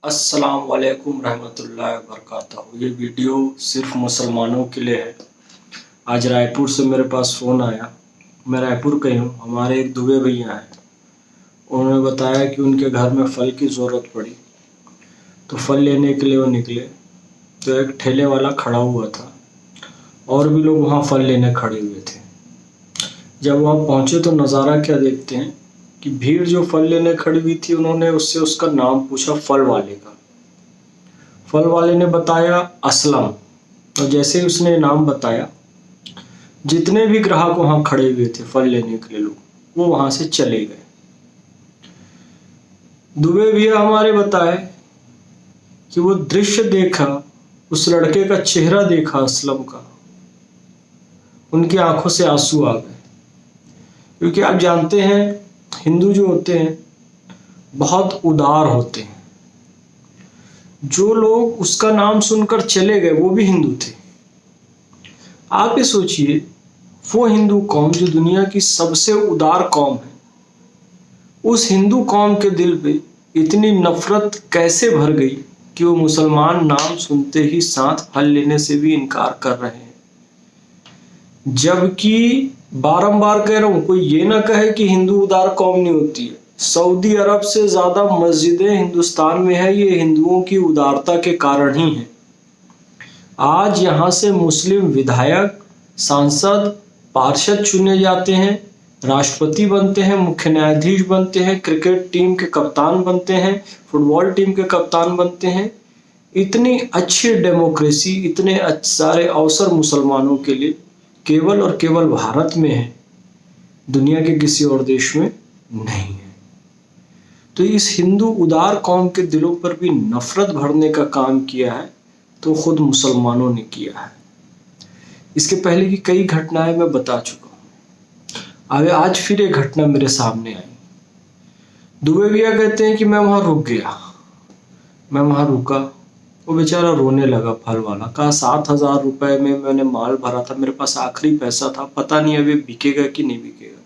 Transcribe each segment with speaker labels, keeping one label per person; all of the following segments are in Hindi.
Speaker 1: अस्सलाम वालेकुम रहमतुल्लाहि वबरकातुहू। ये वीडियो सिर्फ मुसलमानों के लिए है। आज रायपुर से मेरे पास फ़ोन आया। मैं रायपुर का ही हूँ। हमारे एक दुबे भैया हैं। उन्होंने बताया कि उनके घर में फल की ज़रूरत पड़ी, तो फल लेने के लिए वो निकले तो एक ठेले वाला खड़ा हुआ था और भी लोग वहाँ फल लेने खड़े हुए थे। जब वहाँ पहुँचे तो नज़ारा क्या देखते हैं कि भीड़ जो फल लेने खड़ी हुई थी, उन्होंने उससे उसका नाम पूछा फल वाले का। फल वाले ने बताया असलम, और जैसे ही उसने नाम बताया, जितने भी ग्राहक वहाँ खड़े हुए थे फल लेने के लिए लोग, वो वहाँ से चले गए। दुबे भैया हमारे बताए कि वो दृश्य देखा, उस लड़के का चेहरा देखा असलम का, उनकी आंखों से आंसू आ गए। क्योंकि आप जानते हैं हिंदू जो होते हैं बहुत उदार होते हैं। जो लोग उसका नाम सुनकर चले गए वो भी हिंदू थे। आप ये सोचिए, वो हिंदू कौम जो दुनिया की सबसे उदार कौम है, उस हिंदू कौम के दिल पे इतनी नफरत कैसे भर गई कि वो मुसलमान नाम सुनते ही साथ फल लेने से भी इनकार कर रहे हैं। जबकि बारंबार कह रहा हूं, कोई ये ना कहे कि हिंदू उदार कौम नहीं होती है। सऊदी अरब से ज्यादा मस्जिदें हिंदुस्तान में है, ये हिंदुओं की उदारता के कारण ही है। आज यहाँ से मुस्लिम विधायक, सांसद, पार्षद चुने जाते हैं, राष्ट्रपति बनते हैं, मुख्य न्यायाधीश बनते हैं, क्रिकेट टीम के कप्तान बनते हैं, फुटबॉल टीम के कप्तान बनते हैं। इतनी अच्छी डेमोक्रेसी, इतने सारे अवसर मुसलमानों के लिए केवल और केवल भारत में है, दुनिया के किसी और देश में नहीं है। तो इस हिंदू उदार कौम के दिलों पर भी नफरत भरने का काम किया है तो खुद मुसलमानों ने किया है। इसके पहले की कई घटनाएं मैं बता चुका हूं। अब आज फिर एक घटना मेरे सामने आई। दुबे भैया कहते हैं कि मैं वहां रुक गया, मैं वहां रुका, वो बेचारा रोने लगा। फल वाला कहा 7,000 रुपए में मैंने माल भरा था, मेरे पास आखिरी पैसा था, पता नहीं अभी बिकेगा कि नहीं बिकेगा।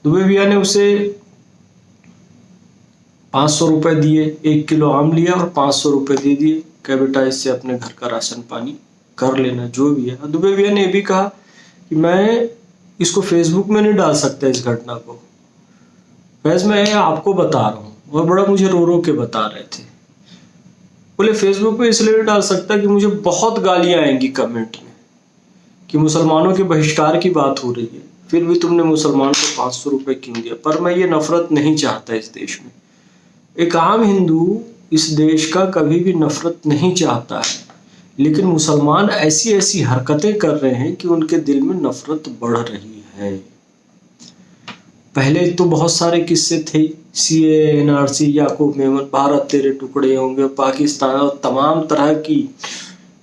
Speaker 1: दुबे भैया ने उसे 500 रुपए दिए, 1 किलो आम लिया और 500 रुपए दे दिए। कह बेटा इससे अपने घर का राशन पानी कर लेना जो भी है। दुबे भैया ने भी कहा कि मैं इसको फेसबुक में नहीं डाल सकता इस घटना को, वैसे मैं आपको बता रहा हूँ। और बड़ा मुझे रो रो के बता रहे थे। बोले फेसबुक पे इसलिए नहीं डाल सकता कि मुझे बहुत गालियां आएंगी कमेंट में कि मुसलमानों के बहिष्कार की बात हो रही है, फिर भी तुमने मुसलमान को 500 रुपए क्यों दिया। पर मैं ये नफरत नहीं चाहता इस देश में। एक आम हिंदू इस देश का कभी भी नफरत नहीं चाहता है, लेकिन मुसलमान ऐसी ऐसी हरकतें कर रहे हैं कि उनके दिल में नफरत बढ़ रही है। पहले तो बहुत सारे किस्से थे, सीए, एनआरसी, याकूब मेमन, भारत तेरे टुकड़े होंगे, पाकिस्तान, और तमाम तरह की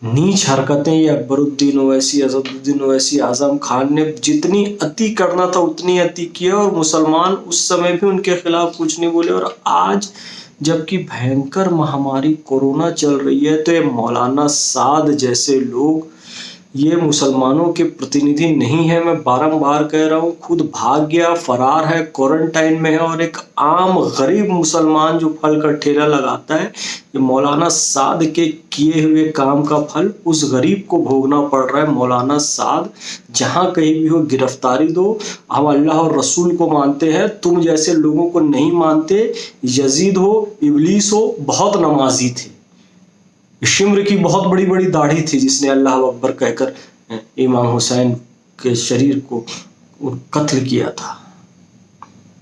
Speaker 1: नीच हरकतें। ये अकबरुद्दीन ओवैसी, असदुद्दीन ओवैसी, आजम खान ने जितनी अति करना था उतनी अति किया, और मुसलमान उस समय भी उनके खिलाफ कुछ नहीं बोले। और आज जबकि भयंकर महामारी कोरोना चल रही है, तो ये मौलाना साद जैसे लोग ये मुसलमानों के प्रतिनिधि नहीं है। मैं बारंबार कह रहा हूँ, खुद भाग गया, फरार है, क्वारंटाइन में है, और एक आम गरीब मुसलमान जो फल का ठेला लगाता है, ये मौलाना साद के किए हुए काम का फल उस गरीब को भोगना पड़ रहा है। मौलाना साद, जहाँ कहीं भी हो गिरफ्तारी दो। हम अल्लाह और रसूल को मानते हैं, तुम जैसे लोगों को नहीं मानते। यजीद हो, इबलीस हो, बहुत नमाजी थे। शिम्र की बहुत बड़ी बड़ी दाढ़ी थी, जिसने अल्लाह अकबर कहकर इमाम हुसैन के शरीर को कत्ल किया था,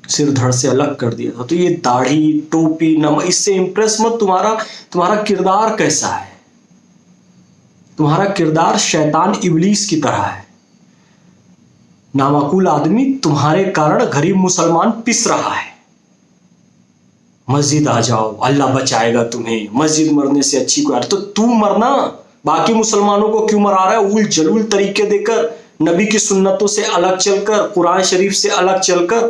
Speaker 1: सिर धड़ से अलग कर दिया था। तो ये दाढ़ी, टोपी, इससे इंप्रेस मत। तुम्हारा किरदार कैसा है? तुम्हारा किरदार शैतान इबलीस की तरह है। नामाकुल आदमी, तुम्हारे कारण गरीब मुसलमान पिस रहा है। मस्जिद आ जाओ, अल्लाह बचाएगा तुम्हें, मस्जिद मरने से अच्छी कोई। तो तू मरना, बाकी मुसलमानों को क्यों मरा रहा है? उल जलूल तरीके देकर, नबी की सुन्नतों से अलग चलकर, कुरान शरीफ से अलग चलकर।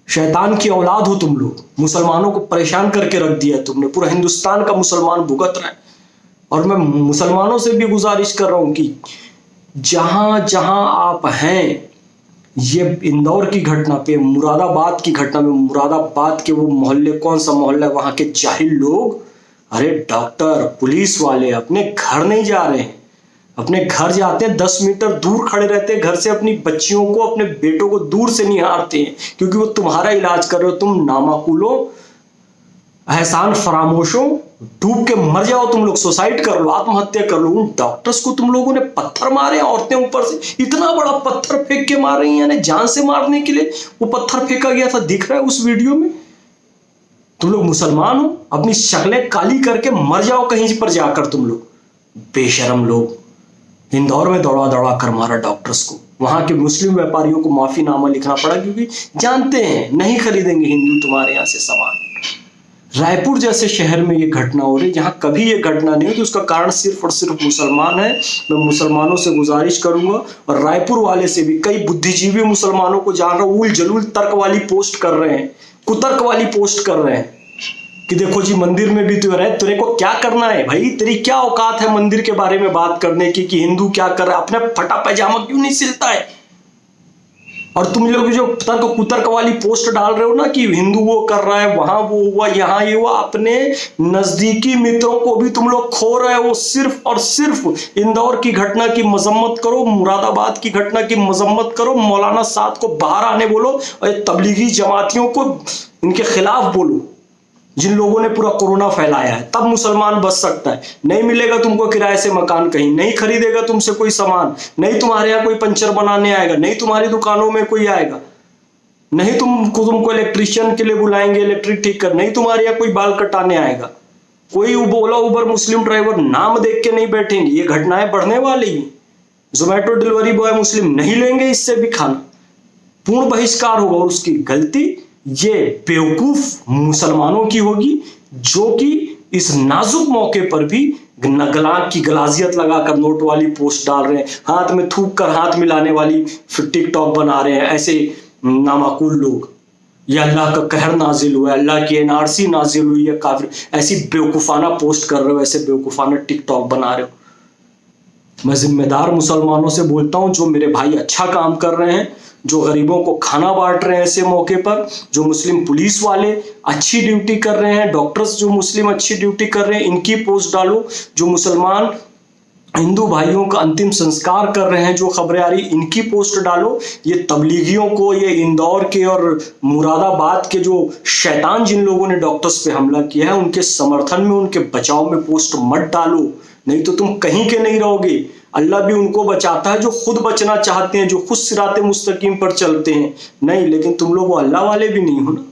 Speaker 1: शैतान की औलाद हो तुम लोग। मुसलमानों को परेशान करके रख दिया तुमने। पूरा हिंदुस्तान का मुसलमान भुगत रहा है। और मैं मुसलमानों से भी गुजारिश कर रहा हूं कि जहां जहां आप हैं, ये इंदौर की घटना पे, मुरादाबाद की घटना में, मुरादाबाद के वो मोहल्ले, कौन सा मोहल्ला है वहां के जाहिल लोग, अरे डॉक्टर पुलिस वाले अपने घर नहीं जा रहे हैं, अपने घर जाते हैं 10 मीटर दूर खड़े रहते हैं घर से, अपनी बच्चियों को, अपने बेटों को दूर से निहारते हैं, क्योंकि वो तुम्हारा इलाज कर रहे हो। तुम नामाकुलो, एहसान फरामोशों, डूब के मर जाओ तुम लोग, सुसाइड कर लो, आत्महत्या कर लो। उन डॉक्टर्स को तुम लोगों ने पत्थर मारे, औरतें ऊपर से इतना बड़ा पत्थर फेंक के मार रही हैं, यानी जान से मारने के लिए वो पत्थर फेंका गया था, दिख रहा है उस वीडियो में। तुम लोग मुसलमान हो, अपनी शक्लें काली करके मर जाओ कहीं पर जाकर तुम लोग, बेशरम लोग। इंदौर में दौड़ा दौड़ा कर मारा डॉक्टर्स को, वहां के मुस्लिम व्यापारियों को माफीनामा लिखना पड़ा, क्योंकि जानते हैं नहीं खरीदेंगे हिंदू तुम्हारे यहां से सामान। रायपुर जैसे शहर में ये घटना हो रही, जहां कभी ये घटना नहीं हुई, उसका कारण सिर्फ और सिर्फ मुसलमान है। मैं मुसलमानों से गुजारिश करूंगा, और रायपुर वाले से भी, कई बुद्धिजीवी मुसलमानों को जान रहा हूं, उल जलूल तर्क वाली पोस्ट कर रहे हैं, कुतर्क वाली पोस्ट कर रहे हैं कि देखो जी मंदिर में भी तो रहे, तेरे को क्या करना है भाई, तेरी क्या औकात है मंदिर के बारे में बात करने की, कि हिंदू क्या कर रहा है, अपने फटा पैजामा क्यों नहीं सिलता है। और तुम लोग जो तर्क कुतर्क वाली पोस्ट डाल रहे हो ना, कि हिंदू वो कर रहा है, वहां वो हुआ, यहाँ ये हुआ, अपने नजदीकी मित्रों को भी तुम लोग खो रहे हो। सिर्फ और सिर्फ इंदौर की घटना की मजम्मत करो, मुरादाबाद की घटना की मजम्मत करो, मौलाना साद को बाहर आने बोलो, और तबलीगी जमातियों को इनके खिलाफ बोलो, जिन लोगों ने पूरा कोरोना फैलाया है, तब मुसलमान बच सकता है। नहीं मिलेगा तुमको किराए से मकान, कहीं नहीं खरीदेगा तुमसे कोई सामान, नहीं तुम्हारे यहाँ कोई पंचर बनाने आएगा, नहीं तुम्हारी दुकानों में कोई आएगा, नहीं तुमको इलेक्ट्रिशियन के लिए बुलाएंगे इलेक्ट्रिक ठीक कर, नहीं तुम्हारे यहाँ कोई बाल कटाने आएगा, कोई ओला उबर मुस्लिम ड्राइवर नाम देख के नहीं बैठेंगे। ये घटनाएं बढ़ने वाली हैं। जोमेटो डिलीवरी बॉय मुस्लिम नहीं लेंगे इससे भी खाना, पूर्ण बहिष्कार होगा, और उसकी गलती ये बेवकूफ मुसलमानों की होगी, जो कि इस नाजुक मौके पर भी गलाक की गलाजियत लगाकर नोट वाली पोस्ट डाल रहे हैं, हाथ में थूक कर हाथ मिलाने वाली फिर टिकटॉक बना रहे हैं ऐसे नामाकुल लोग। या अल्लाह का कहर नाजिल हुआ, अल्लाह की एनआरसी नाजिल हुई है, काफिर, ऐसी बेवकूफाना पोस्ट कर रहे हो, ऐसे बेवकूफाना टिकटॉक बना रहे हो। मैं जिम्मेदार मुसलमानों से बोलता हूं, जो मेरे भाई अच्छा काम कर रहे हैं, जो गरीबों को खाना बांट रहे हैं ऐसे मौके पर, जो मुस्लिम पुलिस वाले अच्छी ड्यूटी कर रहे हैं, डॉक्टर्स जो मुस्लिम अच्छी ड्यूटी कर रहे हैं, इनकी पोस्ट डालो। जो मुसलमान हिंदू भाइयों का अंतिम संस्कार कर रहे हैं, जो खबरें आ रही, इनकी पोस्ट डालो। ये तबलीगियों को, ये इंदौर के और मुरादाबाद के जो शैतान जिन लोगों ने डॉक्टर्स पे हमला किया है, उनके समर्थन में, उनके बचाव में पोस्ट मत डालो, नहीं तो तुम कहीं के नहीं रहोगे। अल्लाह भी उनको बचाता है जो खुद बचना चाहते हैं, जो खुद सिराते मुस्तकीम पर चलते हैं। नहीं, लेकिन तुम लोग वो अल्लाह वाले भी नहीं हो ना।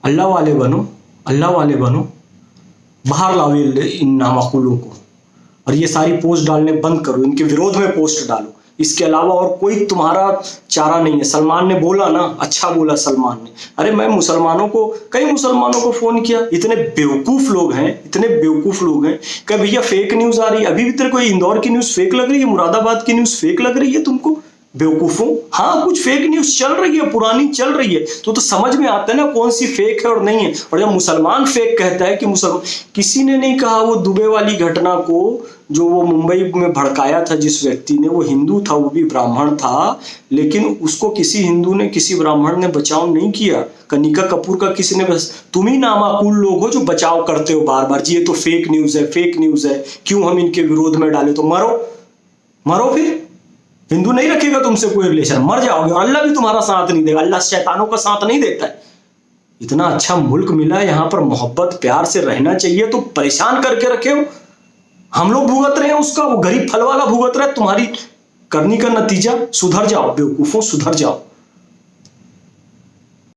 Speaker 1: अल्लाह वाले बनो, अल्लाह वाले बनो, बाहर लाओ इन नामाकुलों को, और ये सारी पोस्ट डालने बंद करो, इनके विरोध में पोस्ट डालो। इसके अलावा और कोई तुम्हारा चारा नहीं है। सलमान ने बोला ना, अच्छा बोला सलमान ने। अरे मैं मुसलमानों को, कई मुसलमानों को फोन किया, इतने बेवकूफ लोग हैं, इतने बेवकूफ लोग हैं कि भैया फेक न्यूज आ रही है, अभी भी तेरे को इंदौर की न्यूज फेक लग रही है, मुरादाबाद की न्यूज फेक लग रही है तुमको, बेवकूफों। हाँ, कुछ फेक न्यूज चल रही है, पुरानी चल रही है, तो समझ में आता है ना कौन सी फेक है और नहीं है। और जब मुसलमान फेक कहता है कि मुसलमान, किसी ने नहीं कहा वो दुबे वाली घटना को, जो वो मुंबई में भड़काया था जिस व्यक्ति ने, वो हिंदू था, वो भी ब्राह्मण था, लेकिन उसको किसी हिंदू ने, किसी ब्राह्मण ने बचाव नहीं किया। कनिका कपूर का किसी ने, बस तुम ही नामाकुल लोग हो जो बचाव करते हो बार बार, जी ये तो फेक न्यूज है, फेक न्यूज है, क्यों हम इनके विरोध में डाले। तो मरो, मरो, फिर हिंदू नहीं रखेगा तुमसे कोई रिलेशन, मर जाओगे, और अल्लाह भी तुम्हारा साथ नहीं देगा। अल्लाह शैतानों का साथ नहीं देता है। इतना अच्छा मुल्क मिला है, यहाँ पर मोहब्बत प्यार से रहना चाहिए, तो परेशान करके रखे हो। हम लोग भुगत रहे हैं उसका, वो गरीब फल वाला भुगत रहा है। तुम्हारी करनी का नतीजा, सुधर जाओ बेवकूफों, सुधर जाओ।